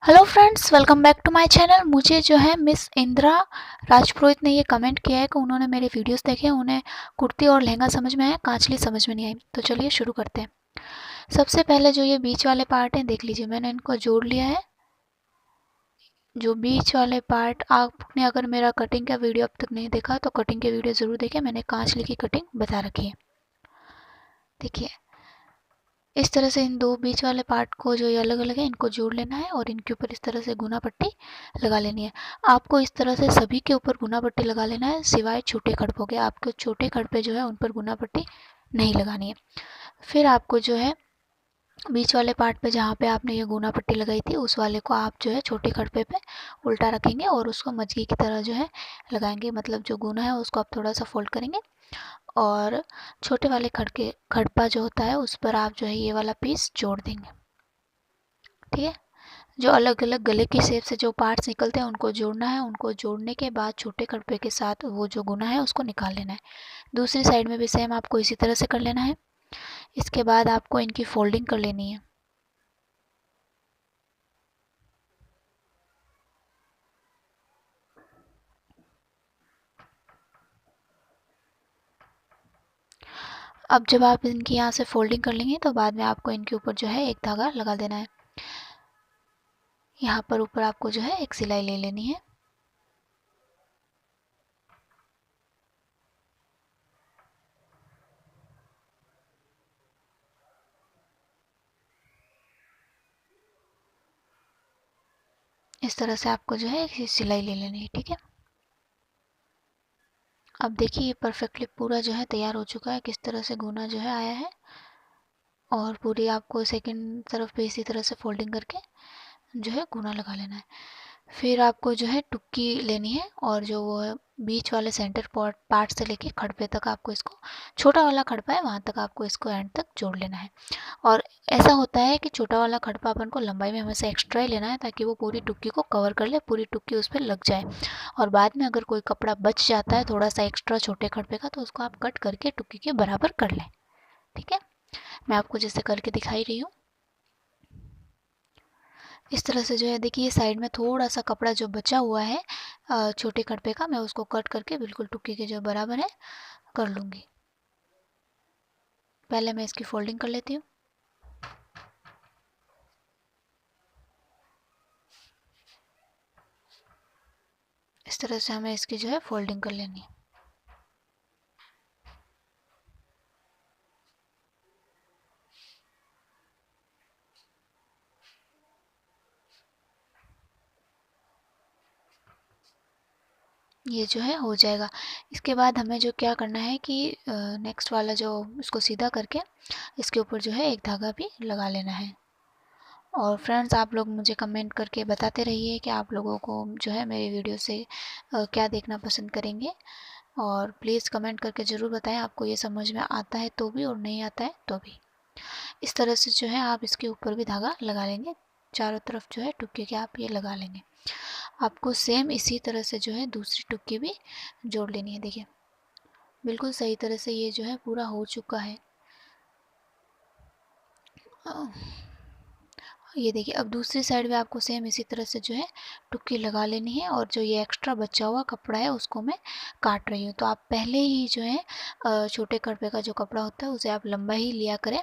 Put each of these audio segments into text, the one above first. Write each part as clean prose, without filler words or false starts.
Hello friends, welcome back to my channel. मुझे जो है मिस इंदिरा राजपुरोहित ने ये कमेंट किया है कि उन्होंने मेरे वीडियोस देखे, उन्हें कुर्ती और लहंगा समझ में आया, कांचली समझ में नहीं आई। तो चलिए शुरू करते हैं। सबसे पहले जो ये बीच वाले पार्ट हैं देख लीजिए, मैंने इनको जोड़ लिया है। जो बीच वाले पार्ट, आपने अगर मेरा कटिंग का वीडियो अब तक नहीं देखा तो कटिंग के वीडियो ज़रूर देखें, मैंने कांचली की कटिंग बता रखी है। देखिए इस तरह से इन दो बीच वाले पार्ट को जो ये अलग अलग है इनको जोड़ लेना है और इनके ऊपर इस तरह से गुना पट्टी लगा लेनी है। आपको इस तरह से सभी के ऊपर गुना पट्टी लगा लेना है, सिवाय छोटे खड़पों के। आपको छोटे खड़पे जो है उन पर गुना पट्टी नहीं लगानी है। फिर आपको जो है बीच वाले पार्ट पे जहाँ पे आपने ये गुना पट्टी लगाई थी उस वाले को आप जो है छोटे खड़पे पे उल्टा रखेंगे और उसको मजगी की तरह जो है लगाएंगे। मतलब जो गुना है उसको आप थोड़ा सा फोल्ड करेंगे और छोटे वाले खड़पा जो होता है उस पर आप जो है ये वाला पीस जोड़ देंगे। ठीक है, जो अलग अलग गले की शेप से जो पार्ट्स निकलते हैं उनको जोड़ना है। उनको जोड़ने के बाद छोटे खड़पे के साथ वो जो गुना है उसको निकाल लेना है। दूसरी साइड में भी सेम आपको इसी तरह से कर लेना है। इसके बाद आपको इनकी फोल्डिंग कर लेनी है। अब जब आप इनकी यहाँ से फोल्डिंग कर लेंगे तो बाद में आपको इनके ऊपर जो है एक धागा लगा देना है। यहाँ पर ऊपर आपको जो है एक सिलाई ले लेनी है। इस तरह से आपको जो है एक सिलाई ले लेनी है। ठीक है, अब देखिए ये परफेक्टली पूरा जो है तैयार हो चुका है। किस तरह से गुना जो है आया है और पूरी आपको सेकंड तरफ पे इसी तरह से फोल्डिंग करके जो है गुना लगा लेना है। फिर आपको जो है टुक्की लेनी है और जो वो है बीच वाले सेंटर पार्ट से लेके खड़पे तक आपको इसको, छोटा वाला खड़पा है वहाँ तक आपको इसको एंड तक जोड़ लेना है। और ऐसा होता है कि छोटा वाला खड़पा अपन को लंबाई में हमेशा एक्स्ट्रा ही लेना है ताकि वो पूरी टुक्की को कवर कर ले, पूरी टुक्की उस पर लग जाए। और बाद में अगर कोई कपड़ा बच जाता है थोड़ा सा एक्स्ट्रा छोटे खड़पे का तो उसको आप कट करके टुक्की के बराबर कर लें। ठीक है, मैं आपको जैसे करके दिखाई रही हूँ इस तरह से जो है। देखिए साइड में थोड़ा सा कपड़ा जो बचा हुआ है छोटे खड़पे का, मैं उसको कट करके बिल्कुल टुक्की के जो बराबर है कर लूँगी। पहले मैं इसकी फोल्डिंग कर लेती हूँ। इस तरह से हमें इसकी जो है फोल्डिंग कर लेनी है। ये जो है हो जाएगा। इसके बाद हमें जो क्या करना है कि नेक्स्ट वाला जो इसको सीधा करके इसके ऊपर जो है एक धागा भी लगा लेना है। और फ्रेंड्स आप लोग मुझे कमेंट करके बताते रहिए कि आप लोगों को जो है मेरे वीडियो से क्या देखना पसंद करेंगे। और प्लीज़ कमेंट करके ज़रूर बताएं आपको ये समझ में आता है तो भी और नहीं आता है तो भी। इस तरह से जो है आप इसके ऊपर भी धागा लगा लेंगे, चारों तरफ जो है टुक्के के आप ये लगा लेंगे। आपको सेम इसी तरह से जो है दूसरी टुक्की भी जोड़ लेनी है। देखिए बिल्कुल सही तरह से ये जो है पूरा हो चुका है। ये देखिए अब दूसरी साइड में आपको सेम इसी तरह से जो है टुक्की लगा लेनी है और जो ये एक्स्ट्रा बचा हुआ कपड़ा है उसको मैं काट रही हूँ। तो आप पहले ही जो है छोटे कपड़े का जो कपड़ा होता है उसे आप लंबा ही लिया करें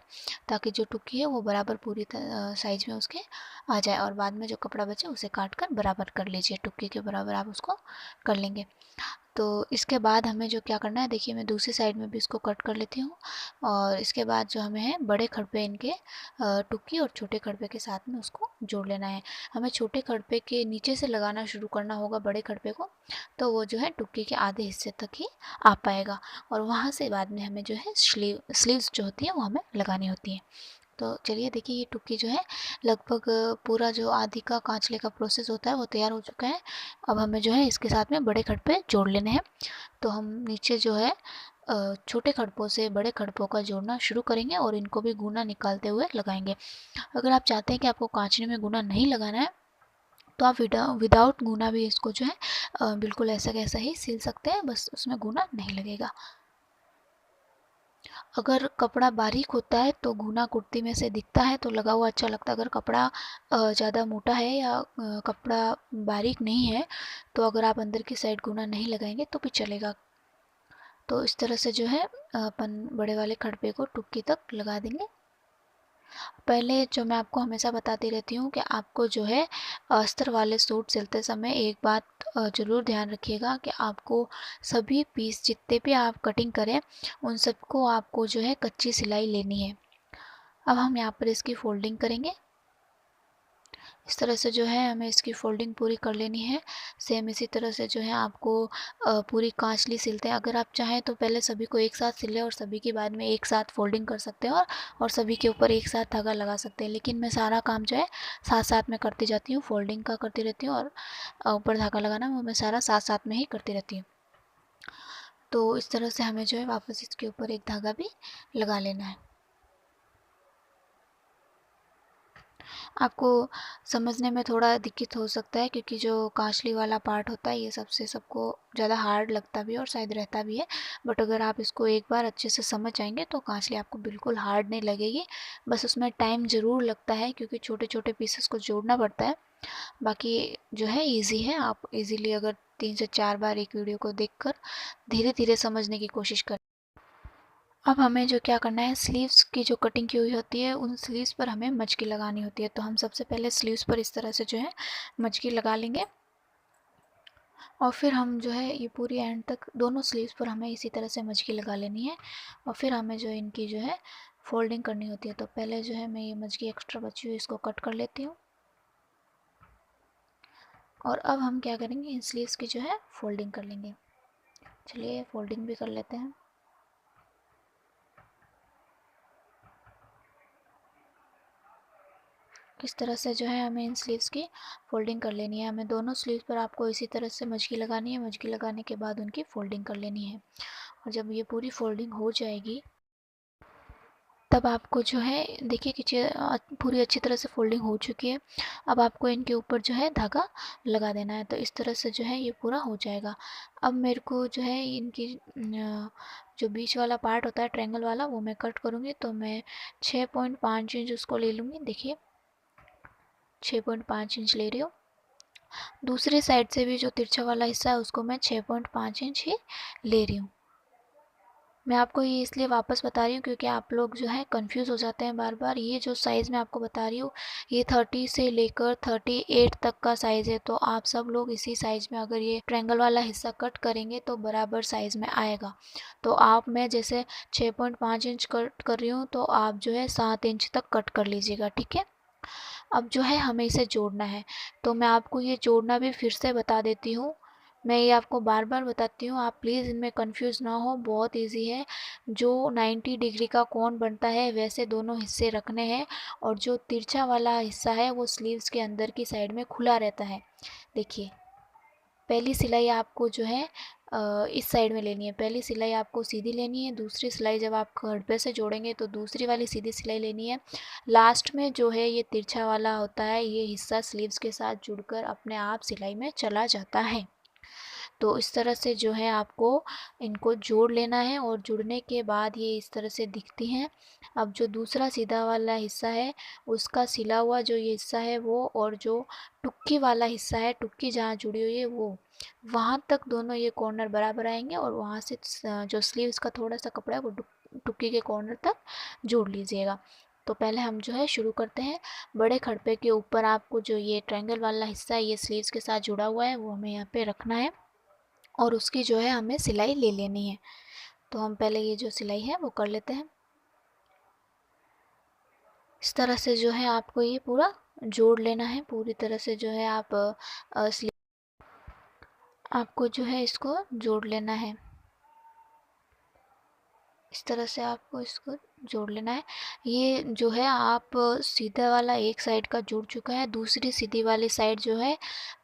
ताकि जो टुक्की है वो बराबर पूरी साइज में उसके आ जाए। और बाद में जो कपड़ा बचे उसे काट कर बराबर कर लीजिए, टुक्की के बराबर आप उसको कर लेंगे। तो इसके बाद हमें जो क्या करना है, देखिए मैं दूसरी साइड में भी इसको कट कर लेती हूँ। और इसके बाद जो हमें है बड़े खड़पे इनके टुक्की और छोटे खड़पे के साथ में उसको जोड़ लेना है। हमें छोटे खड़पे के नीचे से लगाना शुरू करना होगा बड़े खड़पे को, तो वो जो है टुक्की के आधे हिस्से तक ही आ पाएगा। और वहाँ से बाद में हमें जो है स्लीव्स जो होती है वो हमें लगानी होती है। तो चलिए देखिए ये टुक्की जो है लगभग पूरा जो आदि का कांचले का प्रोसेस होता है वो तैयार हो चुका है। अब हमें जो है इसके साथ में बड़े खड़पे जोड़ लेने हैं। तो हम नीचे जो है छोटे खड़पों से बड़े खड़पों का जोड़ना शुरू करेंगे और इनको भी गुना निकालते हुए लगाएंगे। अगर आप चाहते हैं कि आपको कांचने में गुना नहीं लगाना है तो आप विदाउट गुना भी इसको जो है बिल्कुल ऐसा कैसा ही सिल सकते हैं, बस उसमें गुना नहीं लगेगा। अगर कपड़ा बारीक होता है तो घुना कुर्ती में से दिखता है तो लगा हुआ अच्छा लगता है। अगर कपड़ा ज़्यादा मोटा है या कपड़ा बारीक नहीं है तो अगर आप अंदर की साइड घुना नहीं लगाएंगे तो भी चलेगा। तो इस तरह से जो है अपन बड़े वाले खड़पे को टुक्की तक लगा देंगे। पहले जो मैं आपको हमेशा बताती रहती हूँ कि आपको जो है अस्तर वाले सूट सिलते समय एक बात ज़रूर ध्यान रखिएगा कि आपको सभी पीस जितने भी आप कटिंग करें उन सबको आपको जो है कच्ची सिलाई लेनी है। अब हम यहाँ पर इसकी फोल्डिंग करेंगे। इस तरह से जो है हमें इसकी फोल्डिंग पूरी कर लेनी है। सेम इसी तरह से जो है आपको पूरी कांचली सिलते हैं। अगर आप चाहें तो पहले सभी को एक साथ सिलें और सभी के बाद में एक साथ फोल्डिंग कर सकते हैं और सभी के ऊपर एक साथ धागा लगा सकते हैं। लेकिन मैं सारा काम जो है साथ साथ में करती जाती हूँ, फोल्डिंग का करती रहती हूँ और ऊपर धागा लगाना वो मैं सारा साथ साथ में ही करती रहती हूँ। तो इस तरह से हमें जो है वापस इसके ऊपर एक धागा भी लगा लेना है। आपको समझने में थोड़ा दिक्कत हो सकता है क्योंकि जो कांचली वाला पार्ट होता है ये सबको ज़्यादा हार्ड लगता भी है और शायद रहता भी है। बट अगर आप इसको एक बार अच्छे से समझ जाएंगे तो कांचली आपको बिल्कुल हार्ड नहीं लगेगी। बस उसमें टाइम ज़रूर लगता है क्योंकि छोटे छोटे पीसेस को जोड़ना पड़ता है। बाकी जो है ईजी है। आप इजीली अगर 3 से 4 बार एक वीडियो को देखकर धीरे धीरे समझने की कोशिश करें। अब हमें जो क्या करना है, स्लीव्स की जो कटिंग की हुई होती है उन स्लीव्स पर हमें मचकी लगानी होती है। तो हम सबसे पहले स्लीव्स पर इस तरह से जो है मचकी लगा लेंगे और फिर हम जो है ये पूरी एंड तक दोनों स्लीव्स पर हमें इसी तरह से मचकी लगा लेनी है। और फिर हमें जो इनकी जो है फोल्डिंग करनी होती है। तो पहले जो है मैं ये मचकी एक्स्ट्रा बची हुई इसको कट कर लेती हूँ और अब हम क्या करेंगे, इन स्लीव्स की जो है फोल्डिंग कर लेंगे। चलिए फोल्डिंग भी कर लेते हैं। इस तरह से जो है हमें इन स्लीव्स की फोल्डिंग कर लेनी है। हमें दोनों स्लीव्स पर आपको इसी तरह से मचकी लगानी है। मचकी लगाने के बाद उनकी फोल्डिंग कर लेनी है और जब ये पूरी फोल्डिंग हो जाएगी तब आपको जो है देखिए कि पूरी अच्छी तरह से फोल्डिंग हो चुकी है। अब आपको इनके ऊपर जो है धागा लगा देना है। तो इस तरह से जो है ये पूरा हो जाएगा। अब मेरे को जो है इनकी जो बीच वाला पार्ट होता है ट्रायंगल वाला वो मैं कट करूँगी। तो मैं 6.5 इंच उसको ले लूँगी। देखिए 6.5 इंच ले रही हूँ। दूसरी साइड से भी जो तिरछा वाला हिस्सा है उसको मैं 6.5 इंच ही ले रही हूँ। मैं आपको ये इसलिए वापस बता रही हूँ क्योंकि आप लोग जो है कंफ्यूज हो जाते हैं बार बार। ये जो साइज़ मैं आपको बता रही हूँ ये 30 से लेकर 38 तक का साइज़ है। तो आप सब लोग इसी साइज़ में अगर ये ट्रायंगल वाला हिस्सा कट करेंगे तो बराबर साइज़ में आएगा। तो आप मैं जैसे 6.5 इंच कट कर रही हूँ तो आप जो है 7 इंच तक कट कर लीजिएगा, ठीक है। अब जो है हमें इसे जोड़ना है। तो मैं आपको ये जोड़ना भी फिर से बता देती हूँ। मैं ये आपको बार बार बताती हूँ, आप प्लीज़ इनमें कंफ्यूज ना हो। बहुत इजी है। जो 90 डिग्री का कोण बनता है वैसे दोनों हिस्से रखने हैं और जो तिरछा वाला हिस्सा है वो स्लीव्स के अंदर की साइड में खुला रहता है। देखिए पहली सिलाई आपको जो है इस साइड में लेनी है। पहली सिलाई आपको सीधी लेनी है। दूसरी सिलाई जब आप खड़पे से जोड़ेंगे तो दूसरी वाली सीधी सिलाई लेनी है। लास्ट में जो है ये तिरछा वाला होता है ये हिस्सा स्लीव्स के साथ जुड़कर अपने आप सिलाई में चला जाता है। तो इस तरह से जो है आपको इनको जोड़ लेना है और जुड़ने के बाद ये इस तरह से दिखती हैं। अब जो दूसरा सीधा वाला हिस्सा है उसका सिला हुआ जो ये हिस्सा है वो और जो टुक्की वाला हिस्सा है, टुक्की जहाँ जुड़ी हुई है वो वहाँ तक दोनों ये कॉर्नर बराबर आएंगे और वहाँ से जो स्लीव्स का थोड़ा सा कपड़ा है वो टुक्की के कॉर्नर तक जोड़ लीजिएगा। तो पहले हम जो है शुरू करते हैं। बड़े खड़पे के ऊपर आपको जो ये ट्रायंगल वाला हिस्सा है ये स्लीव्स के साथ जुड़ा हुआ है वो हमें यहाँ पे रखना है और उसकी जो है हमें सिलाई ले लेनी है। तो हम पहले ये जो सिलाई है वो कर लेते हैं। इस तरह से जो है आपको ये पूरा जोड़ लेना है। पूरी तरह से जो है आप आपको जो है इसको जोड़ लेना है। इस तरह से आपको इसको जोड़ लेना है। ये जो है आप सीधा वाला एक साइड का जुड़ चुका है, दूसरी सीधी वाली साइड जो है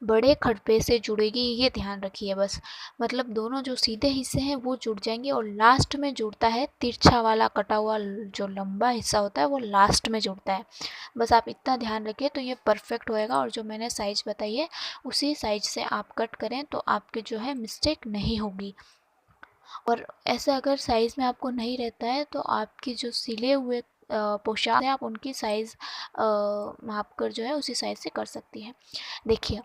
बड़े खड़पे से जुड़ेगी, ये ध्यान रखिए बस। मतलब दोनों जो सीधे हिस्से हैं वो जुड़ जाएंगे और लास्ट में जुड़ता है तिरछा वाला कटा हुआ जो लंबा हिस्सा होता है वो लास्ट में जुड़ता है। बस आप इतना ध्यान रखिए तो ये परफेक्ट होएगा। और जो मैंने साइज बताई है उसी साइज से आप कट करें तो आपके जो है मिस्टेक नहीं होगी। और ऐसा अगर साइज़ में आपको नहीं रहता है तो आपकी जो सिले हुए पोशाक है आप उनकी साइज़ माप कर जो है उसी साइज़ से कर सकती हैं। देखिए,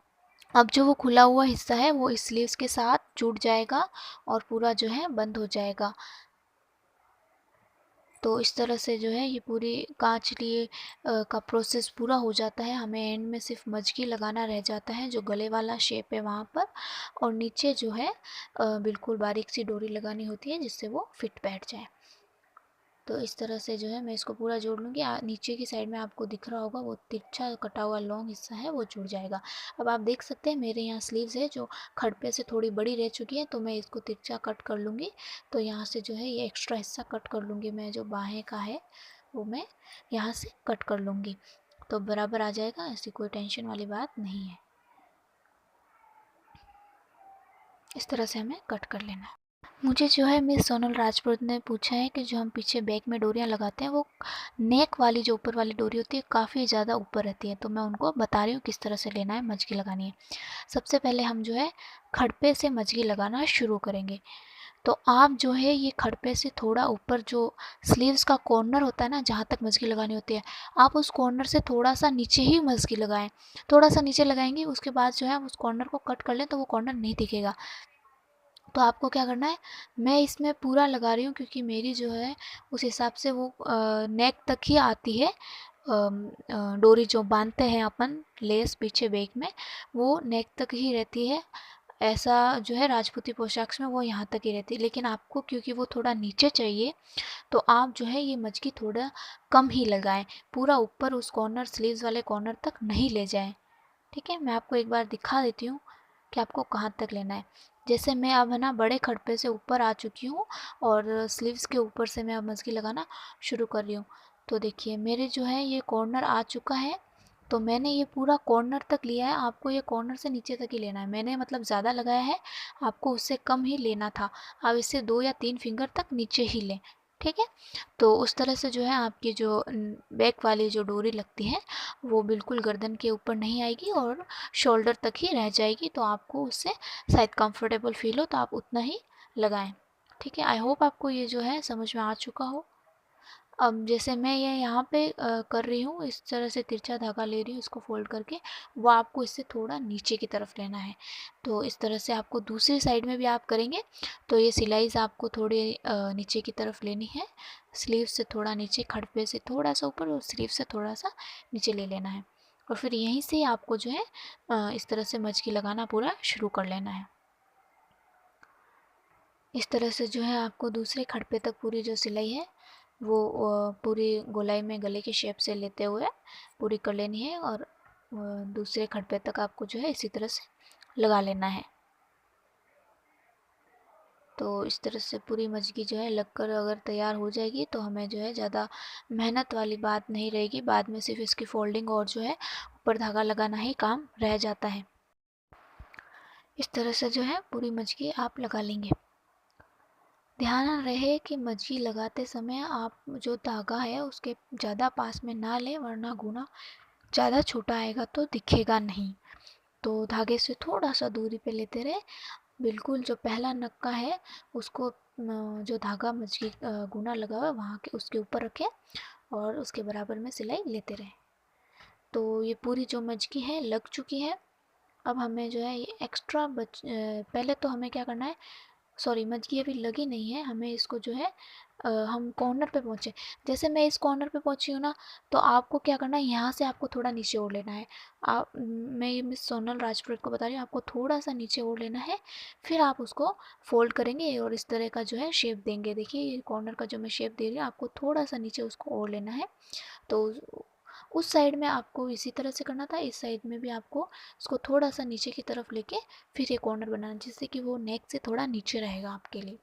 अब जो वो खुला हुआ हिस्सा है वो इस स्लीव्स के साथ जुड़ जाएगा और पूरा जो है बंद हो जाएगा। तो इस तरह से जो है ये पूरी काँच लिए का प्रोसेस पूरा हो जाता है। हमें एंड में सिर्फ मजकी लगाना रह जाता है जो गले वाला शेप है वहाँ पर, और नीचे जो है बिल्कुल बारीक सी डोरी लगानी होती है जिससे वो फिट बैठ जाए। तो इस तरह से जो है मैं इसको पूरा जोड़ लूँगी। नीचे की साइड में आपको दिख रहा होगा वो तिरछा कटा हुआ लॉन्ग हिस्सा है वो जुड़ जाएगा। अब आप देख सकते हैं मेरे यहाँ स्लीव्स है जो खड़पे से थोड़ी बड़ी रह चुकी है, तो मैं इसको तिरछा कट कर लूँगी। तो यहाँ से जो है ये एक्स्ट्रा हिस्सा कट कर लूँगी मैं, जो बाहें का है वो मैं यहाँ से कट कर लूँगी। तो बराबर आ जाएगा, ऐसी कोई टेंशन वाली बात नहीं है। इस तरह से हमें कट कर लेना है। मुझे जो है मिस सोनल राजपूत ने पूछा है कि जो हम पीछे बैक में डोरियां लगाते हैं वो नेक वाली जो ऊपर वाली डोरी होती है काफ़ी ज़्यादा ऊपर रहती है, तो मैं उनको बता रही हूँ किस तरह से लेना है, मजकी लगानी है। सबसे पहले हम जो है खड़पे से मजकी लगाना शुरू करेंगे। तो आप जो है ये खड़पे से थोड़ा ऊपर जो स्लीव्स का कॉर्नर होता है ना, जहाँ तक मजकी लगानी होती है, आप उस कॉर्नर से थोड़ा सा नीचे ही मजकी लगाएं। थोड़ा सा नीचे लगाएंगे, उसके बाद जो है आप उस कॉर्नर को कट कर लें तो वो कॉर्नर नहीं दिखेगा। तो आपको क्या करना है, मैं इसमें पूरा लगा रही हूँ क्योंकि मेरी जो है उस हिसाब से वो नेक तक ही आती है। डोरी जो बांधते हैं अपन लेस पीछे बैक में, वो नेक तक ही रहती है। ऐसा जो है राजपूती पोशाक में वो यहाँ तक ही रहती है, लेकिन आपको क्योंकि वो थोड़ा नीचे चाहिए तो आप जो है ये मजकी थोड़ा कम ही लगाएं, पूरा ऊपर उस कॉर्नर स्लीव्स वाले कॉर्नर तक नहीं ले जाएं। ठीक है, मैं आपको एक बार दिखा देती हूँ कि आपको कहाँ तक लेना है। जैसे मैं अब है ना बड़े खड़पे से ऊपर आ चुकी हूँ और स्लीव्स के ऊपर से मैं अब मजकी लगाना शुरू कर रही हूँ। तो देखिए मेरे जो है ये कॉर्नर आ चुका है, तो मैंने ये पूरा कॉर्नर तक लिया है। आपको ये कॉर्नर से नीचे तक ही लेना है, मैंने मतलब ज़्यादा लगाया है, आपको उससे कम ही लेना था। आप इससे 2 या 3 फिंगर तक नीचे ही लें। ठीक है, तो उस तरह से जो है आपकी जो बैक वाली जो डोरी लगती है वो बिल्कुल गर्दन के ऊपर नहीं आएगी और शोल्डर तक ही रह जाएगी। तो आपको उससे शायद कंफर्टेबल फील हो तो आप उतना ही लगाएं। ठीक है, आई होप आपको ये जो है समझ में आ चुका हो। अब जैसे मैं ये यहाँ पे कर रही हूँ, इस तरह से तिरछा धागा ले रही हूँ, इसको फोल्ड करके वो आपको इससे थोड़ा नीचे की तरफ लेना है। तो इस तरह से आपको दूसरी साइड में भी आप करेंगे तो ये सिलाई आपको थोड़ी नीचे की तरफ लेनी है। स्लीव से थोड़ा नीचे, खड़पे से थोड़ा सा ऊपर और स्लीव से थोड़ा सा नीचे ले लेना है। और फिर यहीं से आपको जो है इस तरह से मजकी लगाना पूरा शुरू कर लेना है। इस तरह से जो है आपको दूसरे खड़पे तक पूरी जो सिलाई है वो पूरी गोलाई में गले की शेप से लेते हुए पूरी कर लेनी है, और दूसरे खड़पे तक आपको जो है इसी तरह से लगा लेना है। तो इस तरह से पूरी मजकी जो है लगकर अगर तैयार हो जाएगी तो हमें जो है ज़्यादा मेहनत वाली बात नहीं रहेगी। बाद में सिर्फ इसकी फोल्डिंग और जो है ऊपर धागा लगाना ही काम रह जाता है। इस तरह से जो है पूरी मजकी आप लगा लेंगे। ध्यान रहे कि मजकी लगाते समय आप जो धागा है उसके ज़्यादा पास में ना लें, वरना गुना ज़्यादा छोटा आएगा तो दिखेगा नहीं। तो धागे से थोड़ा सा दूरी पे लेते रहे, बिल्कुल जो पहला नक्का है उसको जो धागा मजकी गुना लगा हुआ है वहाँ के उसके ऊपर रखें और उसके बराबर में सिलाई लेते रहें। तो ये पूरी जो मजकी है लग चुकी है। अब हमें जो है ये एक्स्ट्रा पहले तो हमें क्या करना है, सॉरी मजकी अभी लगी नहीं है, हमें इसको जो है हम कॉर्नर पे पहुँचे। जैसे मैं इस कॉर्नर पे पहुँची हूँ ना, तो आपको क्या करना है, यहाँ से आपको थोड़ा नीचे ओढ़ लेना है। आप मैं ये मिस सोनल राजपूत को बता रही हूँ, आपको थोड़ा सा नीचे ओढ़ लेना है। फिर आप उसको फोल्ड करेंगे और इस तरह का जो है शेप देंगे। देखिए ये कॉर्नर का जो मैं शेप दे रही हूँ, आपको थोड़ा सा नीचे उसको ओढ़ लेना है। तो उस साइड में आपको इसी तरह से करना था, इस साइड में भी आपको उसको थोड़ा सा नीचे की तरफ लेके फिर ये कॉर्नर बनाना, जिससे कि वो नेक से थोड़ा नीचे रहेगा आपके लिए।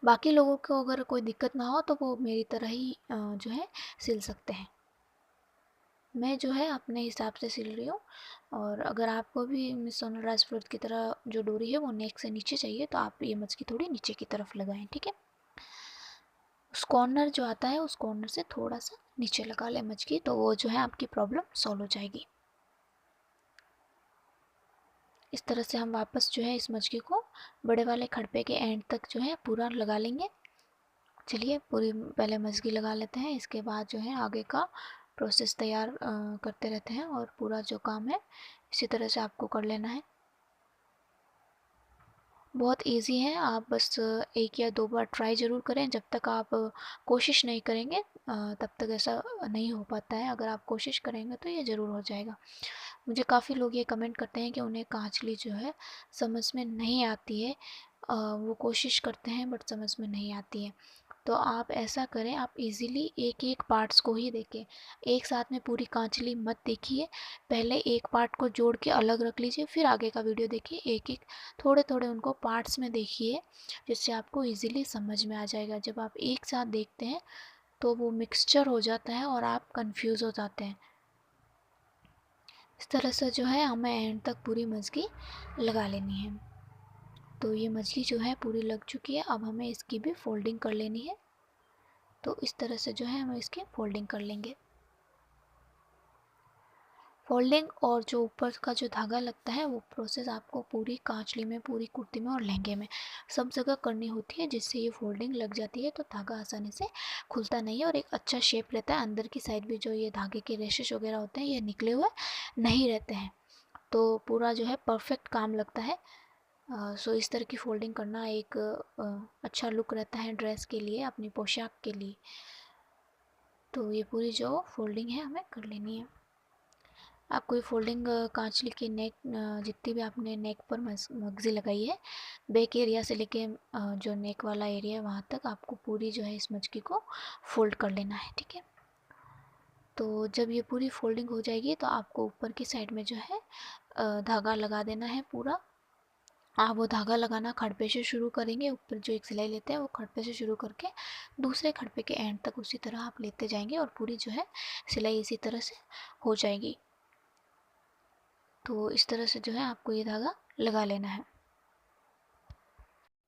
बाकी लोगों को अगर कोई दिक्कत ना हो तो वो मेरी तरह ही जो है सिल सकते हैं। मैं जो है अपने हिसाब से सिल रही हूँ। और अगर आपको भी मिस सोनल राजपूत की तरह जो डोरी है वो नेक से नीचे चाहिए तो आप ये मजकी थोड़ी नीचे की तरफ लगाएं। ठीक है, उस कॉर्नर जो आता है उस कॉर्नर से थोड़ा सा नीचे लगा लें मजकी, तो वो जो है आपकी प्रॉब्लम सॉल्व हो जाएगी। इस तरह से हम वापस जो है इस मटकी को बड़े वाले खड़पे के एंड तक जो है पूरा लगा लेंगे। चलिए पूरी पहले मटकी लगा लेते हैं, इसके बाद जो है आगे का प्रोसेस तैयार करते रहते हैं और पूरा जो काम है इसी तरह से आपको कर लेना है। बहुत इजी है, आप बस एक या दो बार ट्राई ज़रूर करें। जब तक आप कोशिश नहीं करेंगे तब तक ऐसा नहीं हो पाता है। अगर आप कोशिश करेंगे तो ये ज़रूर हो जाएगा। मुझे काफ़ी लोग ये कमेंट करते हैं कि उन्हें कांचली जो है समझ में नहीं आती है। वो कोशिश करते हैं बट समझ में नहीं आती है। तो आप ऐसा करें, आप इजीली एक एक पार्ट्स को ही देखें, एक साथ में पूरी कांचली मत देखिए। पहले एक पार्ट को जोड़ के अलग रख लीजिए, फिर आगे का वीडियो देखिए। एक एक थोड़े थोड़े उनको पार्ट्स में देखिए, जिससे आपको इजीली समझ में आ जाएगा। जब आप एक साथ देखते हैं तो वो मिक्सचर हो जाता है और आप कंफ्यूज हो जाते हैं। इस तरह से जो है हमें एंड तक पूरी मछली लगा लेनी है। तो ये मछली जो है पूरी लग चुकी है। अब हमें इसकी भी फोल्डिंग कर लेनी है। तो इस तरह से जो है हम इसकी फोल्डिंग कर लेंगे। फोल्डिंग और जो ऊपर का जो धागा लगता है वो प्रोसेस आपको पूरी कांचली में, पूरी कुर्ती में और लहंगे में सब जगह करनी होती है, जिससे ये फोल्डिंग लग जाती है तो धागा आसानी से खुलता नहीं है और एक अच्छा शेप रहता है। अंदर की साइड भी जो ये धागे के रेशेस वगैरह होते हैं ये निकले हुए नहीं रहते हैं, तो पूरा जो है परफेक्ट काम लगता है। सो इस तरह की फोल्डिंग करना एक अच्छा लुक रहता है ड्रेस के लिए, अपनी पोशाक के लिए। तो ये पूरी जो फोल्डिंग है हमें कर लेनी है। आपको ये फोल्डिंग कांचली की नेक, जितनी भी आपने नेक पर मगजी लगाई है, बैक एरिया से लेके जो नेक वाला एरिया है वहाँ तक आपको पूरी जो है इस मटकी को फोल्ड कर लेना है। ठीक है, तो जब ये पूरी फोल्डिंग हो जाएगी तो आपको ऊपर की साइड में जो है धागा लगा देना है पूरा। आप वो धागा लगाना खड़पे से शुरू करेंगे। ऊपर जो एक सिलाई लेते हैं वो खड़पे से शुरू करके दूसरे खड़पे के एंड तक उसी तरह आप लेते जाएंगे और पूरी जो है सिलाई इसी तरह से हो जाएगी। तो इस तरह से जो है आपको ये धागा लगा लेना है।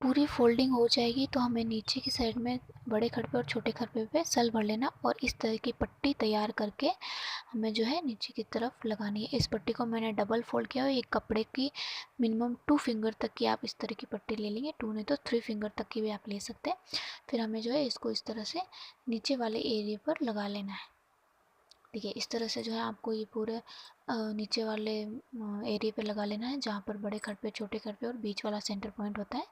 पूरी फोल्डिंग हो जाएगी तो हमें नीचे की साइड में बड़े खड़पे और छोटे खड़पे पे सल भर लेना और इस तरह की पट्टी तैयार करके हमें जो है नीचे की तरफ लगानी है। इस पट्टी को मैंने डबल फोल्ड किया है। एक कपड़े की मिनिमम 2 फिंगर तक की आप इस तरह की पट्टी ले लेंगे, 2 नहीं तो 3 फिंगर तक की भी आप ले सकते हैं। फिर हमें जो है इसको इस तरह से नीचे वाले एरिया पर लगा लेना है। देखिए इस तरह से जो है आपको ये पूरे नीचे वाले एरिया पे लगा लेना है, जहाँ पर बड़े खड़पे, छोटे खड़पे और बीच वाला सेंटर पॉइंट होता है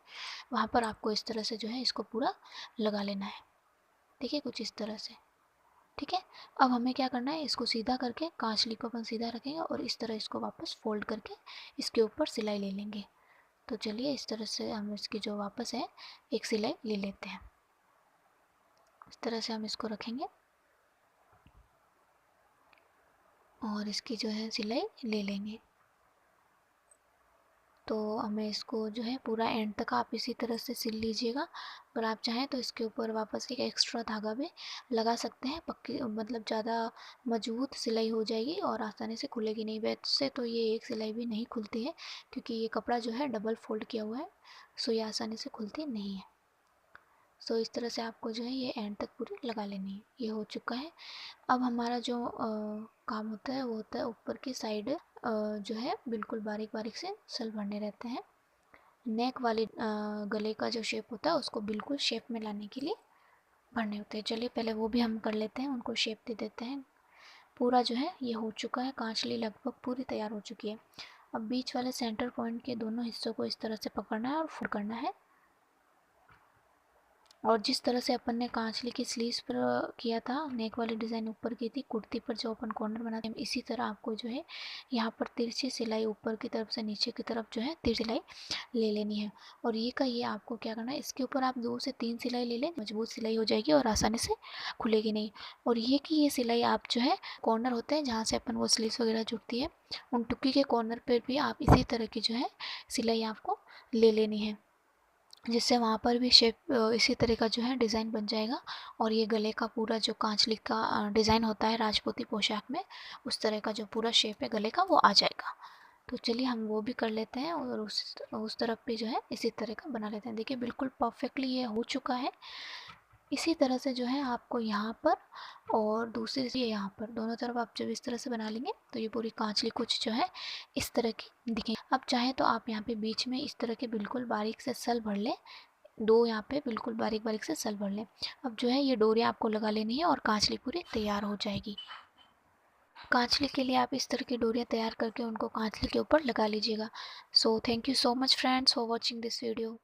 वहाँ पर आपको इस तरह से जो है इसको पूरा लगा लेना है। देखिए कुछ इस तरह से। ठीक है, अब हमें क्या करना है, इसको सीधा करके कांचली को अपन सीधा रखेंगे और इस तरह इसको वापस फोल्ड करके इसके ऊपर सिलाई ले लेंगे। तो चलिए इस तरह से हम इसकी जो वापस है एक सिलाई ले लेते हैं। इस तरह से हम इसको रखेंगे और इसकी जो है सिलाई ले लेंगे। तो हमें इसको जो है पूरा एंड तक आप इसी तरह से सिल लीजिएगा। अगर आप चाहें तो इसके ऊपर वापस एक एक्स्ट्रा धागा भी लगा सकते हैं, पक्की मतलब ज़्यादा मजबूत सिलाई हो जाएगी और आसानी से खुलेगी नहीं। वैसे तो ये एक सिलाई भी नहीं खुलती है क्योंकि ये कपड़ा जो है डबल फोल्ड किया हुआ है, सो ये आसानी से खुलती नहीं है। सो इस तरह से आपको जो है ये एंड तक पूरी लगा लेनी है। ये हो चुका है। अब हमारा जो काम होता है वो होता है ऊपर की साइड जो है बिल्कुल बारीक बारीक से सल भरने रहते हैं। नेक वाली गले का जो शेप होता है उसको बिल्कुल शेप में लाने के लिए भरने होते हैं। चलिए पहले वो भी हम कर लेते हैं, उनको शेप दे देते हैं। पूरा जो है ये हो चुका है, कांचली लगभग पूरी तैयार हो चुकी है। अब बीच वाले सेंटर पॉइंट के दोनों हिस्सों को इस तरह से पकड़ना है और फोल्ड करना है। और जिस तरह से अपन ने कांचली की स्लीव्स पर किया था, नेक वाली डिज़ाइन ऊपर की थी, कुर्ती पर जो अपन कॉर्नर बनाते हैं इसी तरह आपको जो है यहाँ पर तिरछी सिलाई ऊपर की तरफ से नीचे की तरफ जो है तिरछी सिलाई ले लेनी है। और ये का ये आपको क्या करना है, इसके ऊपर आप 2 से 3 सिलाई ले लें, मजबूत सिलाई हो जाएगी और आसानी से खुलेगी नहीं। और ये की ये सिलाई आप जो है कॉर्नर होते हैं जहाँ से अपन वो स्लीव्स वगैरह जुड़ती है, उन टुक्की के कॉर्नर पर भी आप इसी तरह की जो है सिलाई आपको ले लेनी है, जिससे वहाँ पर भी शेप इसी तरह का जो है डिज़ाइन बन जाएगा। और ये गले का पूरा जो कांचली का डिज़ाइन होता है राजपूती पोशाक में, उस तरह का जो पूरा शेप है गले का वो आ जाएगा। तो चलिए हम वो भी कर लेते हैं और उस तरफ भी जो है इसी तरह का बना लेते हैं। देखिए बिल्कुल परफेक्टली ये हो चुका है। इसी तरह से जो है आपको यहाँ पर और दूसरी से यहाँ पर दोनों तरफ आप जब इस तरह से बना लेंगे तो ये पूरी कांचली कुछ जो है इस तरह की दिखेगी। अब चाहे तो आप यहाँ पे बीच में इस तरह के बिल्कुल बारीक से सल भर लें, दो यहाँ पे बिल्कुल बारीक बारीक से सल भर लें। अब जो है ये डोरियाँ आपको लगा लेनी है और कांचली पूरी तैयार हो जाएगी। कांचली के लिए आप इस तरह की डोरियाँ तैयार करके उनको कांचली के ऊपर लगा लीजिएगा। So thank you so much friends for watching this video.